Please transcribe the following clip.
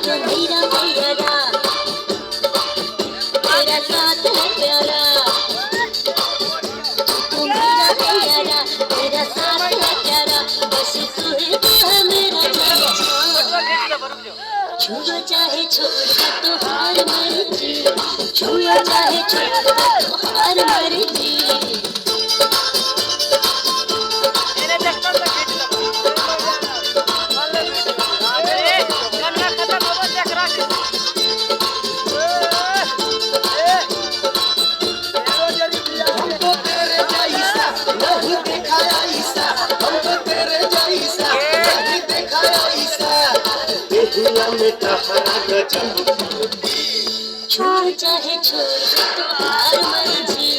तो मेरा भैया तेरा साथ है प्यारा, तू मेरा भैया तेरा साथ है प्यारा, बस तू है मेरा जान। छुआ चाहे छोड़ तो हार मर्जी, छुआ चाहे छोड़ तो हार मर्जी। छुआ चाहे छोड़ तो हार मर्जी।